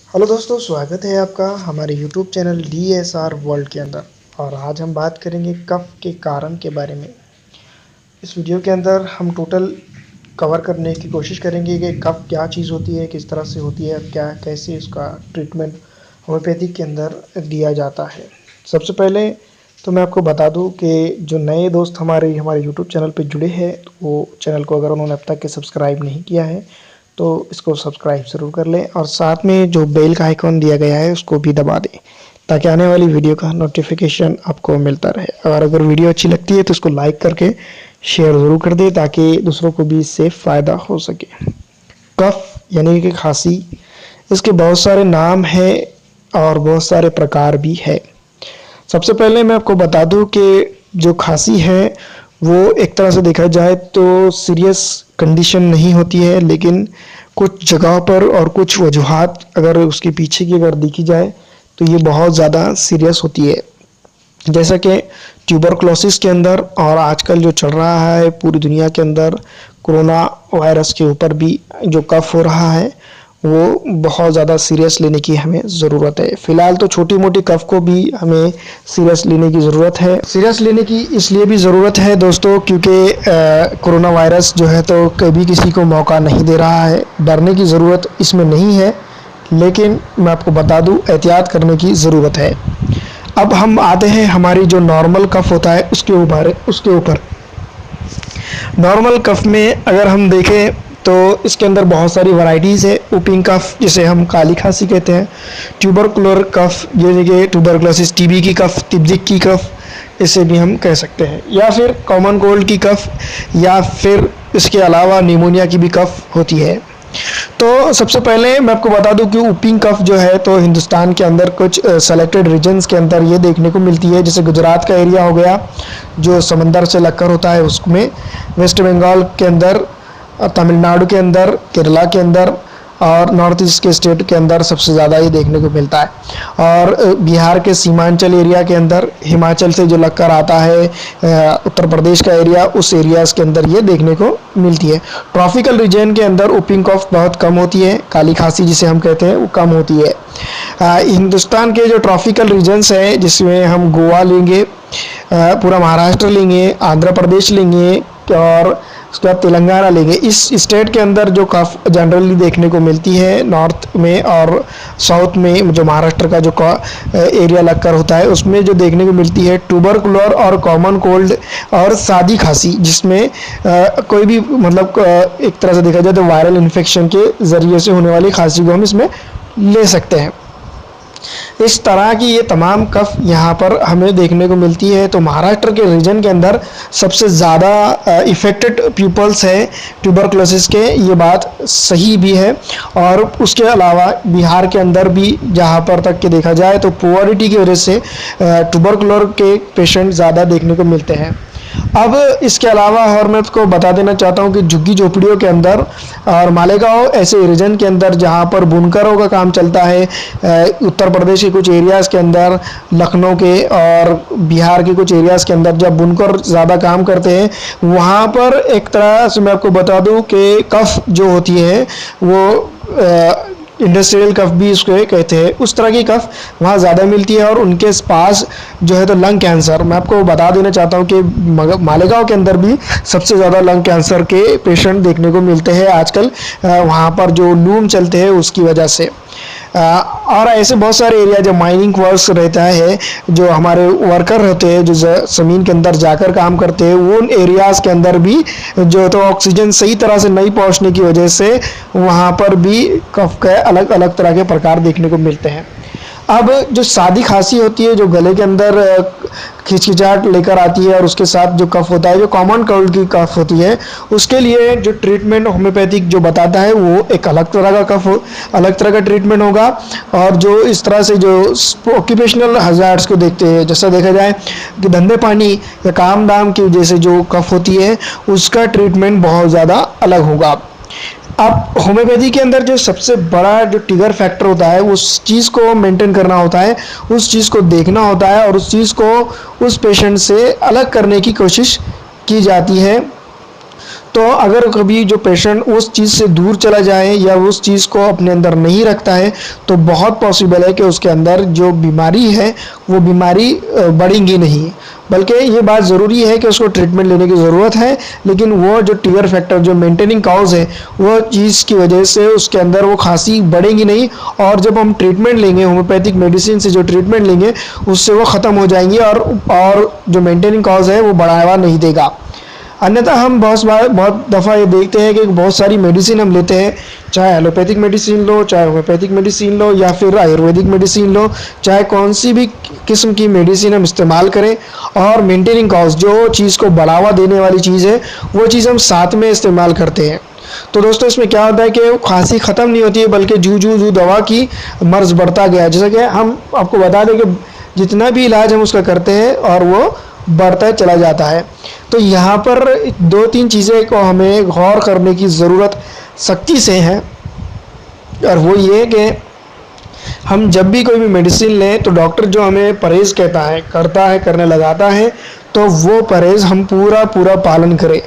Hello दोस्तों, स्वागत है आपका हमारे यूट्यूब चैनल DSR वर्ल्ड के अंदर। और आज हम बात करेंगे कफ के कारण के बारे में। इस वीडियो के अंदर हम टोटल कवर करने की कोशिश करेंगे कि कफ क्या चीज़ होती है, किस तरह से होती है, क्या कैसे इसका ट्रीटमेंट होम्योपैथिक के अंदर दिया जाता है। सबसे पहले तो मैं आपको बता दूं कि जो नए दोस्त हमारे यूट्यूब चैनल पर जुड़े हैं, तो वो चैनल को अगर उन्होंने अब तक के सब्सक्राइब नहीं किया है तो इसको सब्सक्राइब ज़रूर कर लें और साथ में जो बेल का आइकॉन दिया गया है उसको भी दबा दें ताकि आने वाली वीडियो का नोटिफिकेशन आपको मिलता रहे। और अगर वीडियो अच्छी लगती है तो इसको लाइक करके शेयर ज़रूर कर दें ताकि दूसरों को भी इससे फ़ायदा हो सके। कफ यानी कि खांसी, इसके बहुत सारे नाम हैं और बहुत सारे प्रकार भी है। सबसे पहले मैं आपको बता दूं कि जो खांसी है वो एक तरह से देखा जाए तो सीरियस कंडीशन नहीं होती है, लेकिन कुछ जगह पर और कुछ वजूहात अगर उसके पीछे की अगर देखी जाए तो ये बहुत ज़्यादा सीरियस होती है। जैसा कि ट्यूबरक्लोसिस के अंदर और आजकल जो चल रहा है पूरी दुनिया के अंदर कोरोना वायरस के ऊपर भी जो कफ हो रहा है वो बहुत ज़्यादा सीरियस लेने की हमें ज़रूरत है। फ़िलहाल तो छोटी मोटी कफ को भी हमें सीरियस लेने की ज़रूरत है। सीरियस लेने की इसलिए भी ज़रूरत है दोस्तों क्योंकि कोरोना वायरस जो है तो कभी किसी को मौका नहीं दे रहा है। डरने की ज़रूरत इसमें नहीं है, लेकिन मैं आपको बता दूं एहतियात करने की ज़रूरत है। अब हम आते हैं हमारी जो नॉर्मल कफ होता है उसके ऊपर। नॉर्मल कफ में अगर हम देखें तो इसके अंदर बहुत सारी वैरायटीज़ है। वूपिंग कफ जिसे हम काली खांसी कहते हैं, ट्यूबरकुलर कफ जैसे कि ट्यूबरक्लोसिस टीबी की कफ, तिब्जिक की कफ इसे भी हम कह सकते हैं, या फिर कॉमन कोल्ड की कफ, या फिर इसके अलावा निमोनिया की भी कफ होती है। तो सबसे पहले मैं आपको बता दूं कि वूपिंग कफ जो है तो हिंदुस्तान के अंदर कुछ सेलेक्टेड रीजन्स के अंदर ये देखने को मिलती है। जैसे गुजरात का एरिया हो गया जो समंदर से लगकर होता है उसमें, वेस्ट बंगाल के अंदर, तमिलनाडु के अंदर, केरला के अंदर और नॉर्थ ईस्ट के स्टेट के अंदर सबसे ज़्यादा ये देखने को मिलता है। और बिहार के सीमांचल एरिया के अंदर, हिमाचल से जो लगकर आता है उत्तर प्रदेश का एरिया, उस एरियाज़ के अंदर ये देखने को मिलती है। ट्रॉपिकल रीजन के अंदर वूपिंग कफ बहुत कम होती है, काली खांसी जिसे हम कहते हैं वो कम होती है। हिंदुस्तान के जो ट्रॉपिकल रीजन्स हैं जिसमें हम गोवा लेंगे, पूरा महाराष्ट्र लेंगे, आंध्र प्रदेश लेंगे और उसके बाद तेलंगाना लेंगे। इस स्टेट के अंदर जो कफ जनरली देखने को मिलती है नॉर्थ में और साउथ में, जो महाराष्ट्र का जो एरिया लगकर होता है उसमें जो देखने को मिलती है ट्यूबरकुलर और कॉमन कोल्ड और सादी खांसी, जिसमें कोई भी मतलब एक तरह से देखा जाए तो वायरल इन्फेक्शन के ज़रिए से होने वाली खांसी को हम इसमें ले सकते हैं। इस तरह की ये तमाम कफ यहाँ पर हमें देखने को मिलती है। तो महाराष्ट्र के रीजन के अंदर सबसे ज़्यादा इफ़ेक्टेड पीपल्स है ट्यूबरक्लोसिस के, ये बात सही भी है। और उसके अलावा बिहार के अंदर भी जहाँ पर तक के देखा जाए तो पुअरिटी की वजह से ट्यूबरकुलर के पेशेंट ज़्यादा देखने को मिलते हैं। अब इसके अलावा और मैं आपको बता देना चाहता हूँ कि झुग्गी झोपड़ियों के अंदर और मालेगांव ऐसे रीजन के अंदर जहाँ पर बुनकरों का काम चलता है, उत्तर प्रदेश के कुछ एरियाज़ के अंदर, लखनऊ के और बिहार के कुछ एरियाज़ के अंदर जब बुनकर ज़्यादा काम करते हैं, वहाँ पर एक तरह से मैं आपको बता दूँ कि कफ जो होती है वो इंडस्ट्रियल कफ भी इसको कहते हैं, उस तरह की कफ वहाँ ज़्यादा मिलती है। और उनके पास जो है तो लंग कैंसर, मैं आपको बता देना चाहता हूँ कि मालेगांव के अंदर भी सबसे ज़्यादा लंग कैंसर के पेशेंट देखने को मिलते हैं आजकल, वहाँ पर जो लूम चलते हैं उसकी वजह से। और ऐसे बहुत सारे एरिया जो माइनिंग वर्क्स रहता है, जो हमारे वर्कर रहते हैं जो ज़मीन के अंदर जाकर काम करते हैं, उन एरियाज़ के अंदर भी जो तो ऑक्सीजन सही तरह से नहीं पहुंचने की वजह से वहाँ पर भी कफ के अलग अलग तरह के प्रकार देखने को मिलते हैं। अब जो सादी खांसी होती है जो गले के अंदर खिचखिचाहट लेकर आती है और उसके साथ जो कफ होता है, जो कॉमन कोल्ड की कफ होती है, उसके लिए जो ट्रीटमेंट होम्योपैथिक जो बताता है वो एक अलग तरह का अलग तरह का ट्रीटमेंट होगा। और जो इस तरह से जो ऑक्यूपेशनल हजार्ड्स को देखते हैं, जैसा देखा जाए कि धंधे पानी या काम दाम की वजह से जो कफ होती है उसका ट्रीटमेंट बहुत ज़्यादा अलग होगा। अब होम्योपैथी के अंदर जो सबसे बड़ा जो ट्रिगर फैक्टर होता है उस चीज़ को मेंटेन करना होता है, उस चीज़ को देखना होता है और उस चीज़ को उस पेशेंट से अलग करने की कोशिश की जाती है। तो अगर कभी जो पेशेंट उस चीज़ से दूर चला जाए या उस चीज़ को अपने अंदर नहीं रखता है तो बहुत पॉसिबल है कि उसके अंदर जो बीमारी है वो बीमारी बढ़ेगी नहीं, बल्कि ये बात ज़रूरी है कि उसको ट्रीटमेंट लेने की ज़रूरत है। लेकिन वो जो ट्रिगर फैक्टर जो मेंटेनिंग कॉज है वो चीज़ की वजह से उसके अंदर वो खांसी बढ़ेगी नहीं, और जब हम ट्रीटमेंट लेंगे होम्योपैथिक मेडिसिन से जो ट्रीटमेंट लेंगे उससे वो ख़त्म हो जाएंगी और जो मेंटेनिंग कॉज है वो बढ़ावा नहीं देगा। अन्यथा हम बहुत दफ़ा ये देखते हैं कि बहुत सारी मेडिसिन हम लेते हैं, चाहे एलोपैथिक मेडिसिन लो, चाहे होम्योपैथिक मेडिसिन लो या फिर आयुर्वेदिक मेडिसिन लो, चाहे कौन सी भी किस्म की मेडिसिन हम इस्तेमाल करें, और मेंटेनिंग कॉज जो चीज़ को बढ़ावा देने वाली चीज़ है वो चीज़ हम साथ में इस्तेमाल करते हैं। तो दोस्तों इसमें क्या होता है कि खांसी ख़त्म नहीं होती है, बल्कि जू दवा की मर्ज बढ़ता गया। जैसा कि हम आपको बता दें कि जितना भी इलाज हम उसका करते हैं और वो बढ़ता चला जाता है। तो यहाँ पर 2-3 चीज़ें को हमें गौर करने की ज़रूरत सख्ती से है, और वो ये कि हम जब भी कोई भी मेडिसिन लें तो डॉक्टर जो हमें परहेज़ कहता है, करने लगाता है, तो वो परहेज़ हम पूरा पालन करें।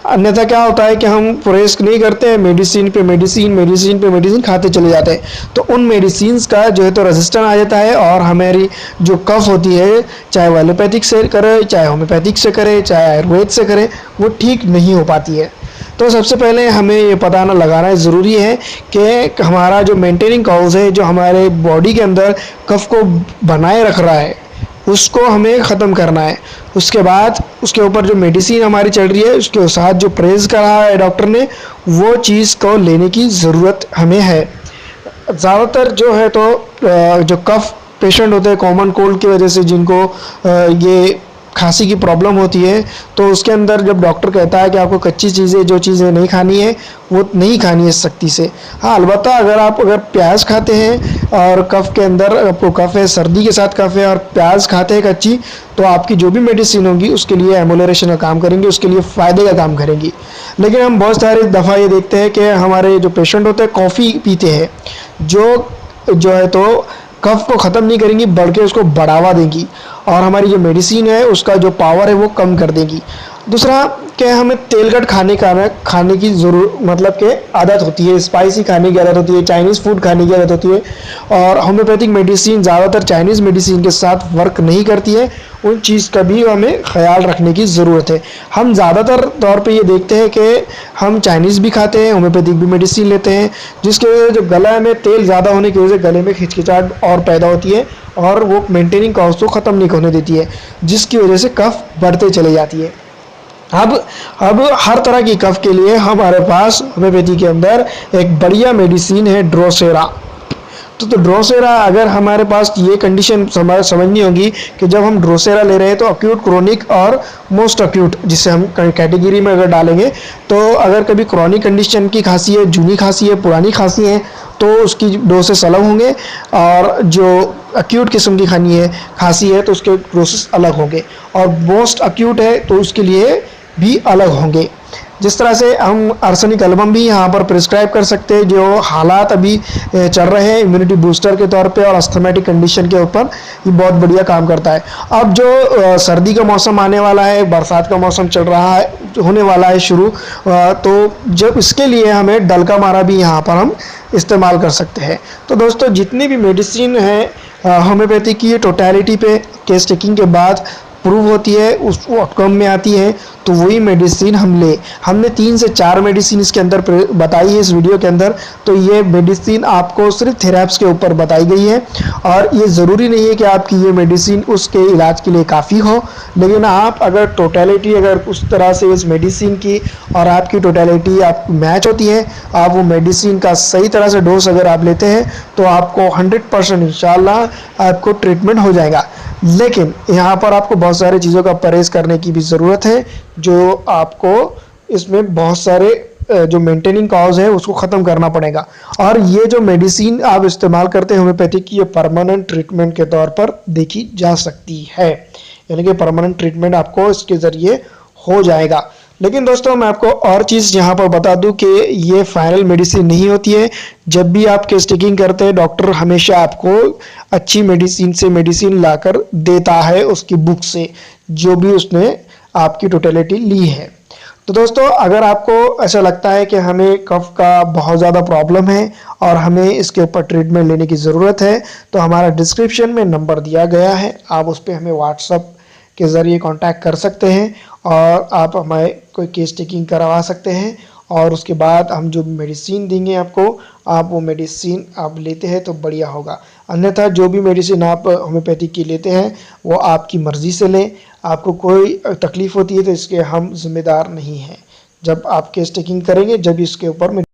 अन्यथा क्या होता है कि हम परहेज़ नहीं करते हैं, मेडिसिन पे मेडिसिन खाते चले जाते हैं, तो उन मेडिसिन्स का जो है तो रेजिस्टेंस आ जाता है, और हमारी जो कफ होती है, चाहे वो एलोपैथिक से करे, चाहे होम्योपैथिक से करे, चाहे आयुर्वेद से करे, वो ठीक नहीं हो पाती है। तो सबसे पहले हमें ये पता लगाना ज़रूरी है कि हमारा जो मेंटेनिंग कॉज है, जो हमारे बॉडी के अंदर कफ को बनाए रख रहा है, उसको हमें ख़त्म करना है। उसके बाद उसके ऊपर जो मेडिसिन हमारी चल रही है उसके साथ जो परहेज़ करा है डॉक्टर ने, वो चीज़ को लेने की ज़रूरत हमें है। ज़्यादातर जो है तो जो कफ पेशेंट होते हैं कॉमन कोल्ड की वजह से, जिनको ये खांसी की प्रॉब्लम होती है, तो उसके अंदर जब डॉक्टर कहता है कि आपको कच्ची चीज़ें जो चीज़ें नहीं खानी है वो नहीं खानी है सख्ती से। हाँ, अलबत्ता अगर प्याज खाते हैं और कफ के अंदर आपको कफ है, सर्दी के साथ कफ है और प्याज खाते हैं कच्ची, तो आपकी जो भी मेडिसिन होगी उसके लिए एमुलरेशन का काम करेंगे, उसके लिए फ़ायदे का काम करेंगी। लेकिन हम बहुत सारी दफ़ा ये देखते हैं कि हमारे जो पेशेंट होते हैं कॉफ़ी पीते हैं, जो है तो कफ को ख़त्म नहीं करेंगी बल्कि उसको बढ़ावा देंगी, और हमारी जो मेडिसिन है उसका जो पावर है वो कम कर देगी। दूसरा क्या, हमें तेलकट खाने की मतलब कि आदत होती है, स्पाइसी खाने की आदत होती है, चाइनीज़ फूड खाने की आदत होती है, और होम्योपैथिक मेडिसिन ज़्यादातर चाइनीज़ मेडिसिन के साथ वर्क नहीं करती है। उन चीज़ का भी हमें ख्याल रखने की ज़रूरत है। हम ज़्यादातर तौर पे ये देखते हैं कि हम चाइनीज़ भी खाते हैं, होम्योपैथिक भी मेडिसिन लेते हैं, जिसके वजह से जो गला में तेल ज़्यादा होने की वजह से गले में खिचखिचाहट और पैदा होती है, और वो मेंटेनिंग कॉज को ख़त्म नहीं होने देती है, जिसकी वजह से कफ बढ़ते चले जाती है। अब हर तरह की कफ के लिए हमारे पास होम्योपैथी के अंदर एक बढ़िया मेडिसिन है ड्रोसेरा। तो ड्रोसेरा, अगर हमारे पास ये कंडीशन समझनी होगी कि जब हम ड्रोसेरा ले रहे हैं तो अक्यूट, क्रोनिक और मोस्ट अक्यूट, जिसे हम कैटेगरी में अगर डालेंगे, तो अगर कभी क्रोनिक कंडीशन की खांसी है, जूनी खांसी है, पुरानी खांसी है, तो उसकी डोसेस अलग होंगे, और जो अक्यूट किस्म की खांसी है तो उसके डोसेस अलग होंगे, और मोस्ट अक्यूट है तो उसके लिए भी अलग होंगे। जिस तरह से हम आर्सेनिक एल्बम भी यहाँ पर प्रिस्क्राइब कर सकते हैं, जो हालात अभी चल रहे हैं इम्यूनिटी बूस्टर के तौर पे और अस्थमेटिक कंडीशन के ऊपर, ये बहुत बढ़िया काम करता है। अब जो सर्दी का मौसम आने वाला है, बरसात का मौसम चल रहा है, होने वाला है शुरू, तो जब इसके लिए हमें डलका मारा भी यहाँ पर हम इस्तेमाल कर सकते हैं। तो दोस्तों, जितनी भी मेडिसिन है होम्योपैथी की, टोटलिटी पे केस टेकिंग के बाद प्रूव होती है, उस आउटकम में आती है, तो वही मेडिसिन हम ले। हमने 3 से 4 मेडिसिन इसके अंदर बताई है इस वीडियो के अंदर। तो ये मेडिसिन आपको सिर्फ थेरेप्स के ऊपर बताई गई है, और ये ज़रूरी नहीं है कि आपकी ये मेडिसिन उसके इलाज के लिए काफ़ी हो, लेकिन आप अगर टोटलिटी अगर उस तरह से इस मेडिसिन की और आपकी टोटलिटी आप मैच होती है, आप वो मेडिसिन का सही तरह से डोज अगर आप लेते हैं, तो आपको 100% इंशाल्लाह आपको ट्रीटमेंट हो जाएगा। लेकिन यहाँ पर आपको बहुत सारी चीज़ों का परहेज़ करने की भी ज़रूरत है, जो आपको इसमें बहुत सारे जो मेंटेनिंग कॉज है उसको ख़त्म करना पड़ेगा। और ये जो मेडिसिन आप इस्तेमाल करते हैं होम्योपैथिक की, ये परमानेंट ट्रीटमेंट के तौर पर देखी जा सकती है, यानी कि परमानेंट ट्रीटमेंट आपको इसके ज़रिए हो जाएगा। लेकिन दोस्तों, मैं आपको और चीज़ यहाँ पर बता दूं कि ये फाइनल मेडिसिन नहीं होती है। जब भी आप केस टेकिंग करते हैं, डॉक्टर हमेशा आपको अच्छी मेडिसिन से मेडिसिन लाकर देता है उसकी बुक से, जो भी उसने आपकी टोटलिटी ली है। तो दोस्तों, अगर आपको ऐसा लगता है कि हमें कफ का बहुत ज़्यादा प्रॉब्लम है और हमें इसके ऊपर ट्रीटमेंट लेने की ज़रूरत है, तो हमारा डिस्क्रिप्शन में नंबर दिया गया है, आप उस पर हमें व्हाट्सअप के ज़रिए कांटेक्ट कर सकते हैं और आप हमें कोई केस टेकिंग करवा सकते हैं। और उसके बाद हम जो मेडिसिन देंगे आपको, आप वो मेडिसिन आप लेते हैं तो बढ़िया होगा। अन्यथा जो भी मेडिसिन आप होम्योपैथी की लेते हैं वो आपकी मर्ज़ी से लें। आपको कोई तकलीफ़ होती है तो इसके हम ज़िम्मेदार नहीं हैं। जब आप केस टेकिंग करेंगे जब इसके ऊपर